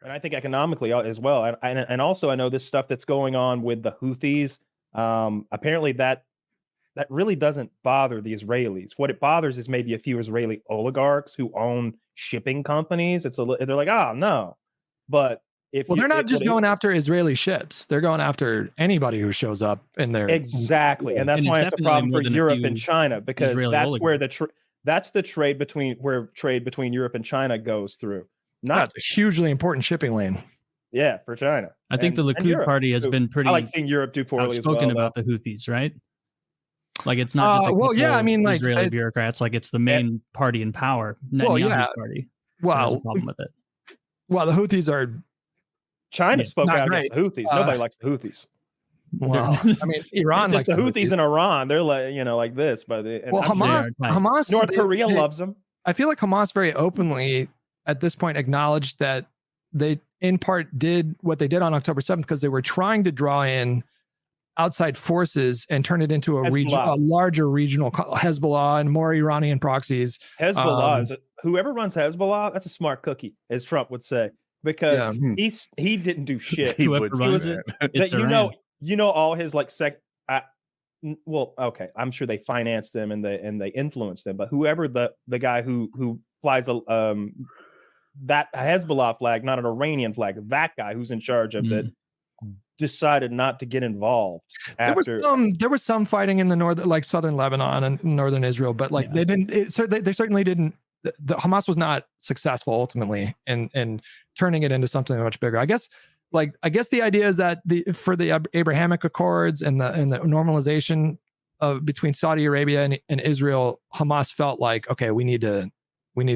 and I think economically as well. And also, I know this stuff that's going on with the Houthis. Apparently, that really doesn't bother the Israelis. What it bothers is maybe a few Israeli oligarchs who own shipping companies. They're like, oh no, but they're not just going after Israeli ships. They're going after anybody who shows up in there. Exactly, and that's why it's a problem for Europe and China, because that's where that's the trade between Europe and China goes through. That's a hugely important shipping lane. Yeah, for China. I think the Likud party has been pretty. I like seeing Europe do poorly outspoken about the Houthis, right? Like it's not just like Israeli bureaucrats. Like it's the main party in power. Netanyahu's party. Well, a problem with it. Well, the Houthis are. China spoke out against the Houthis. Nobody likes the Houthis. Well, I mean, Iran likes the Houthis in Iran. They're like, like this, but Hamas, North Korea loves them. I feel like Hamas very openly at this point acknowledged that they, in part, did what they did on October 7th because they were trying to draw in outside forces and turn it into a larger regional Hezbollah and more Iranian proxies. Hezbollah whoever runs Hezbollah, that's a smart cookie, as Trump would say. Because he didn't do shit. He would all his like okay, I'm sure they financed them and they influenced them, but whoever the guy who flies that Hezbollah flag, not an Iranian flag, that guy who's in charge of it decided not to get involved. There was some fighting in the north, like southern Lebanon and northern Israel, but like they certainly didn't. The Hamas was not successful ultimately in turning it into something much bigger. I guess the idea is that for the Abrahamic Accords and the normalization of between Saudi Arabia and Israel, Hamas felt like, okay, we need to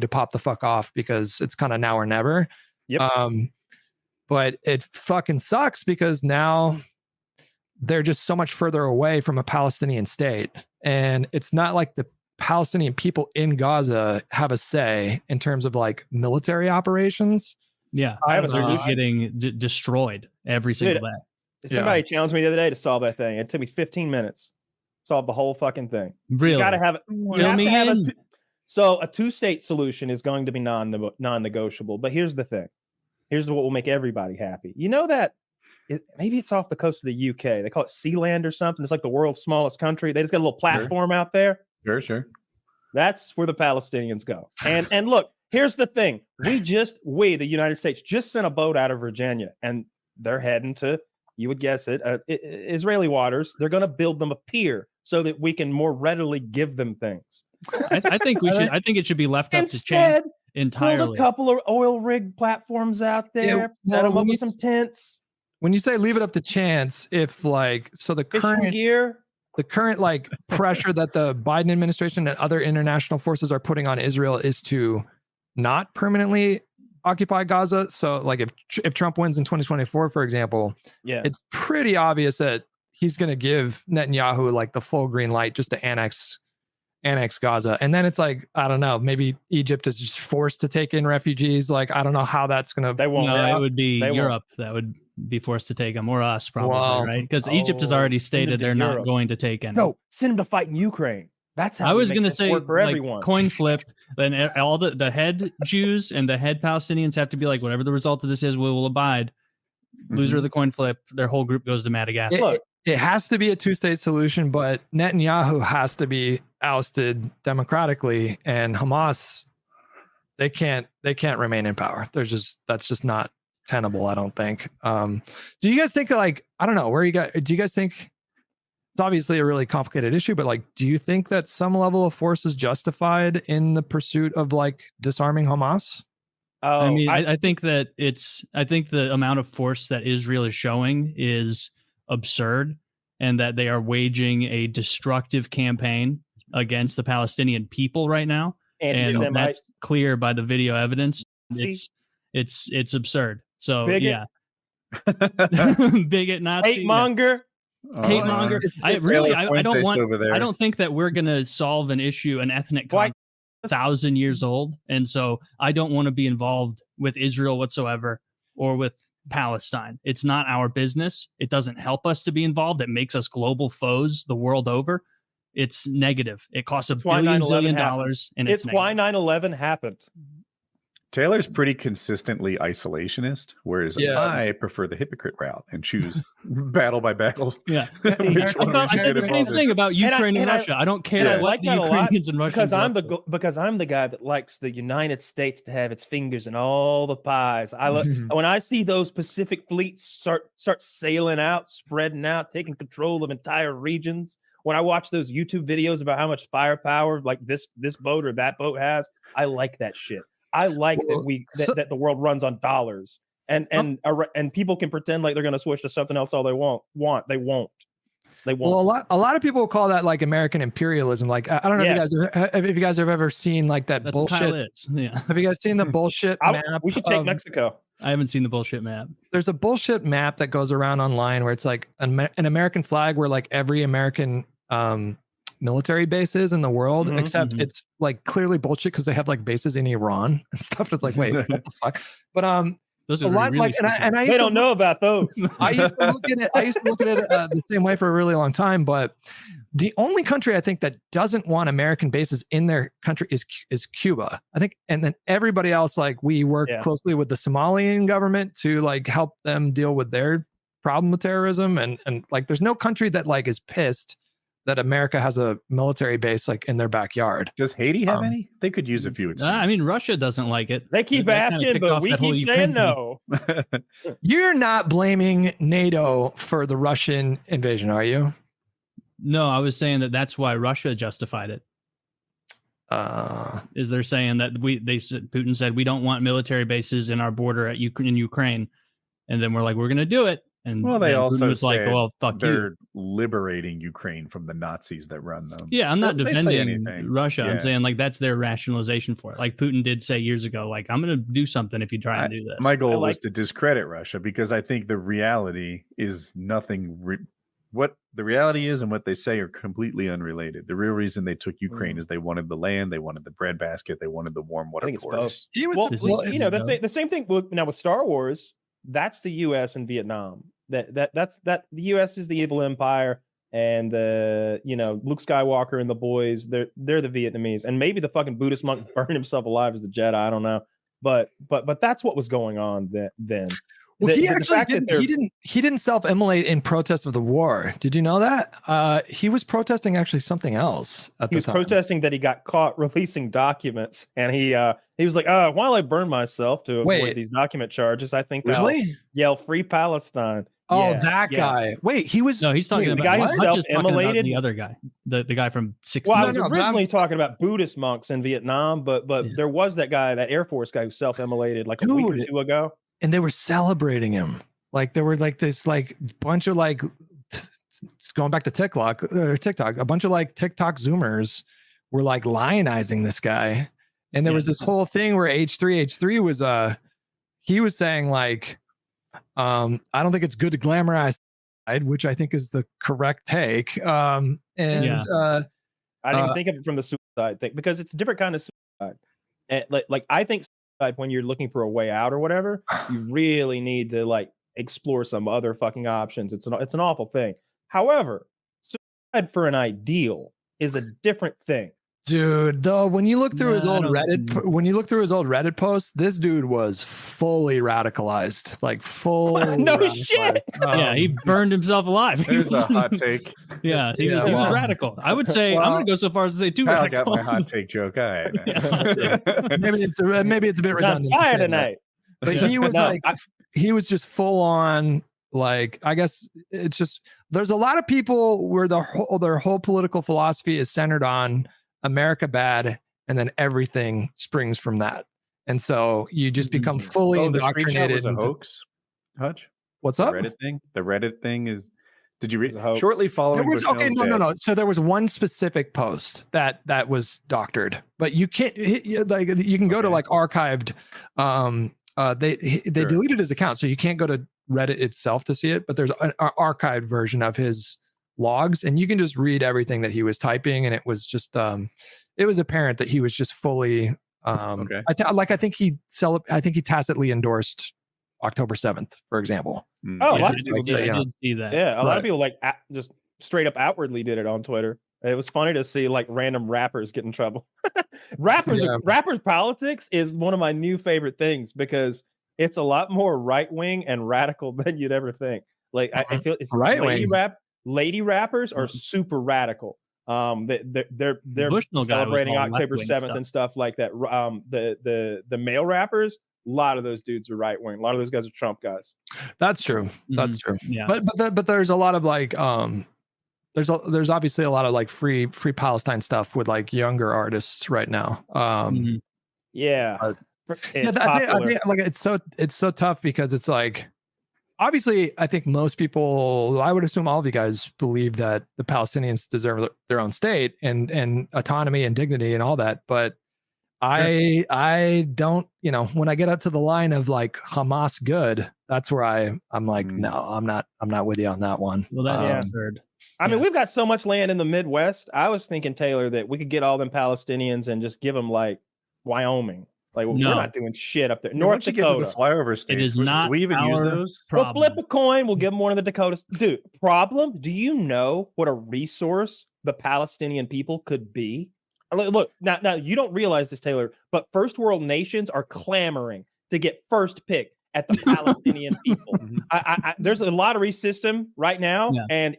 pop the fuck off because it's kind of now or never. Yep. But it fucking sucks because now they're just so much further away from a Palestinian state, and it's not like the Palestinian people in Gaza have a say in terms of like military operations. Yeah, they're just getting destroyed every single day. Somebody challenged me the other day to solve that thing. It took me 15 minutes. Solve the whole fucking thing. Really? You gotta have it. So a two-state solution is going to be non-negotiable. But here's the thing. Here's what will make everybody happy. You know that maybe it's off the coast of the UK. They call it Sealand or something. It's like the world's smallest country. They just got a little platform out there. Sure. That's where the Palestinians go. And look, here's the thing. We, the United States, just sent a boat out of Virginia, and they're heading to, you would guess it, Israeli waters. They're going to build them a pier so that we can more readily give them things. I think it should be left up to chance entirely. Build a couple of oil rig platforms out there, set them up with some tents. When you say leave it up to chance, if like, so the current like pressure that the Biden administration and other international forces are putting on Israel is to not permanently occupy Gaza. So like if Trump wins in 2024, for example, it's pretty obvious that he's going to give Netanyahu like the full green light just to annex Gaza. And then it's like, I don't know, maybe Egypt is just forced to take in refugees. Like, I don't know how that's going to. They won't. No, it would be Europe that would be forced to take them, or us probably, right? Because Egypt has already stated they're not going to take any. No, send them to fight in Ukraine. That's how I was going to say, for everyone. Coin flip, and all the head Jews and the head Palestinians have to be like, whatever the result of this is, we will abide. Loser of the coin flip, their whole group goes to Madagascar. It has to be a two-state solution, but Netanyahu has to be ousted democratically, and Hamas, they can't remain in power. That's just not tenable, I don't think. Do you guys think, like, I don't know, do you guys think it's obviously a really complicated issue, but like, do you think that some level of force is justified in the pursuit of like disarming Hamas? I mean, I think the amount of force that Israel is showing is absurd, and that they are waging a destructive campaign against the Palestinian people right now. And that's clear by the video evidence. It's absurd. So bigot. Bigot, Nazi, hate monger. I don't think that we're going to solve an ethnic conflict 1,000 years old. And so I don't want to be involved with Israel whatsoever or with Palestine. It's not our business. It doesn't help us to be involved. It makes us global foes the world over. It's negative. It costs $1 billion, and it's why 9/11 happened. Taylor's pretty consistently isolationist, whereas I prefer the hypocrite route and choose battle by battle. Yeah, I said the same thing about Ukraine and Russia. I don't care what the Ukrainians and Russians because I'm the guy that likes the United States to have its fingers in all the pies. When I see those Pacific fleets start sailing out, spreading out, taking control of entire regions. When I watch those YouTube videos about how much firepower like this boat or that boat has, I like that shit. I like that the world runs on dollars, and people can pretend like they're going to switch to something else all they want. They won't. Well, a lot of people call that like American imperialism. Like I don't know if you guys have ever seen like that bullshit. Yeah. Have you guys seen the bullshit map? We should take Mexico. I haven't seen the bullshit map. There's a bullshit map that goes around online where it's like an American flag where like every American military bases in the world, except it's like clearly bullshit because they have like bases in Iran and stuff. It's like, wait, what the fuck? But those are a lot really like, and I they don't know about those. I used to look at it the same way for a really long time. But the only country I think that doesn't want American bases in their country is Cuba. I think, and then everybody else, like we work closely with the Somalian government to like help them deal with their problem with terrorism, and like there's no country that like is pissed that America has a military base like in their backyard. Does Haiti have any? They could use a few. I mean, Russia doesn't like it. They keep asking, but we keep saying no. You're not blaming NATO for the Russian invasion, are you? No, I was saying that's why Russia justified it. Is they're saying that Putin said we don't want military bases in our border in Ukraine, and then we're like, we're going to do it. And they also was like, well, fuck they're liberating Ukraine from the Nazis that run them. Yeah, I'm not defending Russia. I'm saying like that's their rationalization for it. Like Putin did say years ago, like I'm going to do something if you try and do this. My goal was to discredit Russia because I think the reality is nothing. What the reality is and what they say are completely unrelated. The real reason they took Ukraine is they wanted the land, they wanted the bread basket, they wanted the warm water. I think it's both. The same thing now with Star Wars. That's the U.S. and Vietnam. That's the U.S. is the evil empire, and Luke Skywalker and the boys. They're the Vietnamese, and maybe the fucking Buddhist monk burned himself alive as the Jedi. I don't know, but that's what was going on then. Well, he didn't self-immolate in protest of the war. Did you know that? He was protesting actually something else at the time. He was protesting that he got caught releasing documents, and he was like, while I burn myself to avoid these document charges, I think I'll yell Free Palestine. Oh, that guy. Wait, he was... No, he's talking about the guy who self-immolated. The other guy, the guy from 60. Well, I was originally talking about Buddhist monks in Vietnam, but there was that guy, that Air Force guy who self-immolated like a week or two ago. And they were celebrating him. Like there were like this like bunch of like going back to TikTok, a bunch of like TikTok Zoomers were like lionizing this guy. And there was this whole thing where H3 was he was saying like I don't think it's good to glamorize, which I think is the correct take. I didn't even think of it from the suicide thing because it's a different kind of suicide. And like I think when you're looking for a way out or whatever, you really need to like explore some other fucking options. It's an awful thing. However, suicide for an ideal is a different thing. Dude, though, when you look through his old Reddit posts, this dude was fully radicalized, like full. No shit. Yeah, he burned himself alive. There's a hot take. Yeah, he was radical. I would say I'm going to go so far as to say too radical. I got my hot take joke. All right. Maybe it's a bit redundant. Fire tonight. But he was he was just full on. Like, I guess it's just there's a lot of people where their whole political philosophy is centered on America bad, and then everything springs from that, and so you just become fully indoctrinated. Was a hoax, Hutch? What's up? The Reddit thing is. Did you read shortly following? No. So there was one specific post that was doctored, but you can't like you can go to like archived. They deleted his account, so you can't go to Reddit itself to see it. But there's an archived version of his logs, and you can just read everything that he was typing, and it was just it was apparent that he was just fully I think he tacitly endorsed October 7th, for example. A lot of people did see that. Yeah, a lot of people like just straight up outwardly did it on Twitter. It was funny to see like random rappers get in trouble. Rappers politics is one of my new favorite things because it's a lot more right wing and radical than you'd ever think. Like I feel it's lady rappers are super radical. They're celebrating October 7th and stuff like that. The male rappers, a lot of those dudes are right wing. A lot of those guys are Trump guys. That's true. That's true. Yeah. But there's a lot of like there's obviously a lot of like free Palestine stuff with like younger artists right now. Yeah. I think like it's so tough because it's like obviously I think most people, I would assume all of you guys believe that the Palestinians deserve their own state and autonomy and dignity and all that, but sure. I don't, when I get up to the line of like Hamas good, that's where I'm like, no, I'm not with you on that one. Well, that's absurd. I mean, we've got so much land in the Midwest. I was thinking, Taylor, that we could get all them Palestinians and just give them like Wyoming. Like we're not doing shit up there. North Dakota. Get to the flyover states. It is not. We even use those. We'll flip a coin. We'll give them one of the Dakotas. Dude, problem? Do you know what a resource the Palestinian people could be? Look, now you don't realize this, Taylor, but first world nations are clamoring to get first pick at the Palestinian people. There's a lottery system right now, and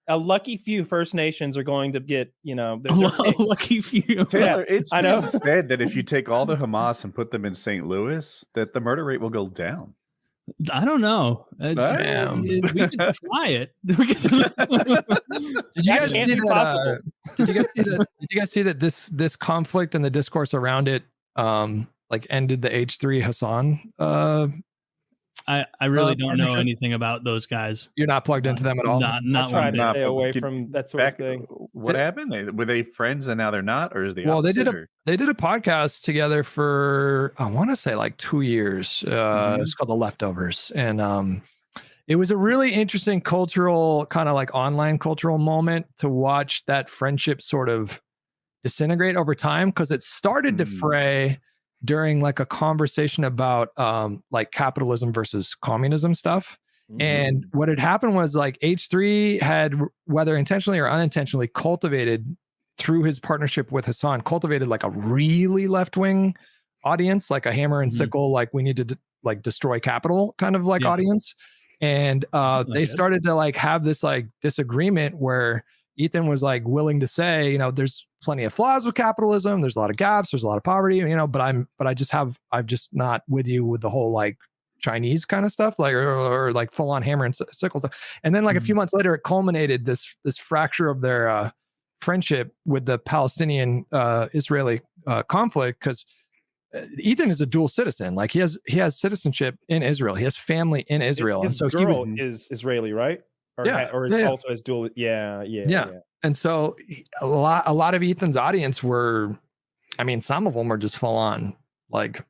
a lucky few First Nations are going to get, lucky few. Taylor, it's said that if you take all the Hamas and put them in St. Louis, that the murder rate will go down. I don't know. We could try it. Did you guys see that this conflict and the discourse around it like ended the H3 Hassan? I really don't know anything about those guys. You're not plugged into them at all? Not trying to stay away from that sort of thing. What happened? Were they friends and now they're not? Or is the opposite? They did a podcast together for, I want to say like 2 years. It's called The Leftovers. And it was a really interesting cultural, kind of like online cultural moment to watch that friendship sort of disintegrate over time, because it started to fray during like a conversation about like capitalism versus communism stuff. And what had happened was like H3 had, whether intentionally or unintentionally, cultivated through his partnership with Hassan, cultivated like a really left-wing audience, like a hammer and sickle, like we need to like destroy capital kind of like audience. And they started to like have this like disagreement where Ethan was like willing to say, there's plenty of flaws with capitalism. There's a lot of gaps. There's a lot of poverty, but I'm just not with you with the whole like Chinese kind of stuff, like or like full on hammer and sickle stuff. And then like a few months later, it culminated this fracture of their friendship with the Palestinian Israeli conflict, because Ethan is a dual citizen. Like he has citizenship in Israel. He has family in Israel. His and so girl is Israeli, right? Or is also his dual. Yeah. And so a lot of Ethan's audience were, I mean, some of them were just full on like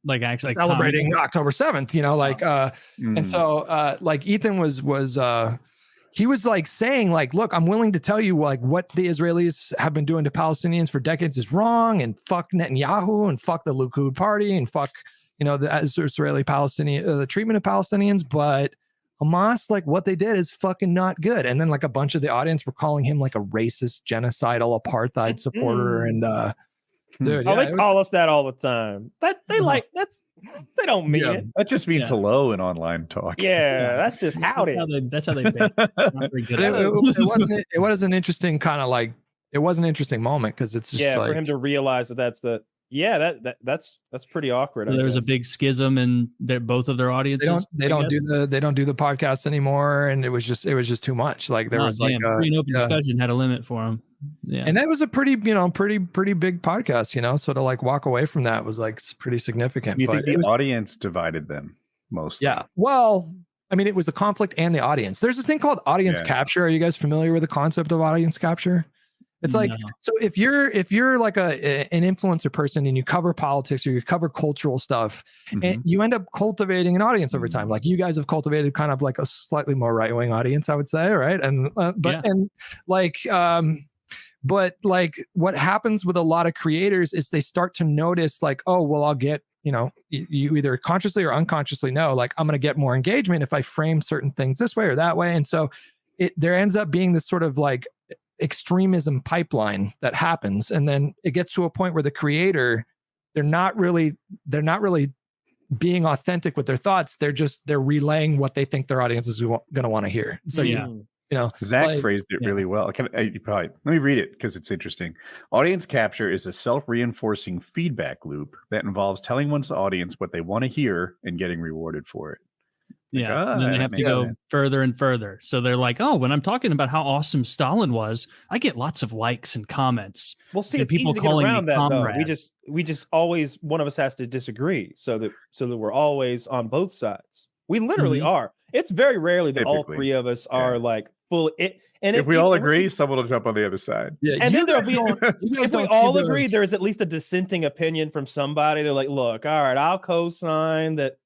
actually celebrating October 7th, and so like Ethan was he was like saying like, look, I'm willing to tell you like what the Israelis have been doing to Palestinians for decades is wrong, and fuck Netanyahu and fuck the Likud party and fuck, the Israeli Palestinian, the treatment of Palestinians, but Hamas, like what they did is fucking not good. And then like a bunch of the audience were calling him like a racist, genocidal, apartheid supporter. And dude, they call us that all the time. They don't mean it. That just means hello in online talk. Yeah, that's just howdy. That's how they pay. It was an interesting kind of like, it was an interesting moment because it's just like, for him to realize that's that's pretty awkward. So there was a big schism in both of their audiences. They don't do the podcast anymore, and it was just too much. Like there was like free and open discussion had a limit for them. Yeah, and that was a pretty big podcast. So to like walk away from that was like pretty significant. You think the audience divided them mostly? Yeah. Well, I mean, it was the conflict and the audience. There's this thing called audience capture. Are you guys familiar with the concept of audience capture? It's like, so if you're like an influencer person and you cover politics or you cover cultural stuff, and you end up cultivating an audience over time, like you guys have cultivated kind of like a slightly more right-wing audience, I would say, right? And but like what happens with a lot of creators is they start to notice like, oh, well, I'll get, you either consciously or unconsciously know, like I'm going to get more engagement if I frame certain things this way or that way. And so there ends up being this sort of like extremism pipeline that happens, and then it gets to a point where the creator, they're not really being authentic with their thoughts. They're relaying what they think their audience is going to want to hear. So you know, Zach phrased it really well. Let me read it because it's interesting. Audience capture is a self-reinforcing feedback loop that involves telling one's audience what they want to hear and getting rewarded for it. And then they have to go further and further. So they're like, oh, when I'm talking about how awesome Stalin was, I get lots of likes and comments. Well, see, it's people easy to get around that comrade. Though. We just always, one of us has to disagree so that we're always on both sides. We literally are. It's very rarely that all three of us are like full it. And if we all agree, someone will jump on the other side. Yeah, and then there'll be if we all agree, there's at least a dissenting opinion from somebody. They're like, look, all right, I'll co-sign that.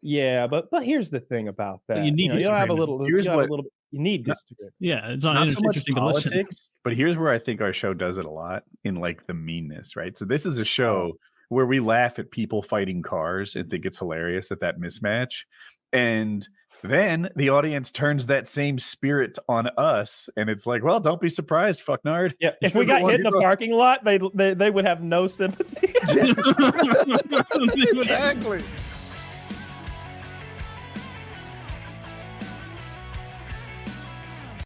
Yeah, but here's the thing about that. You need you have a little. You need disagreement. Yeah, it's not so interesting to listen. But here's where I think our show does it a lot in like the meanness, right? So this is a show where we laugh at people fighting cars and think it's hilarious at that mismatch, and then the audience turns that same spirit on us, and it's like, well, don't be surprised, fucknard. Yeah, if we got hit in a parking lot, they would have no sympathy. Exactly.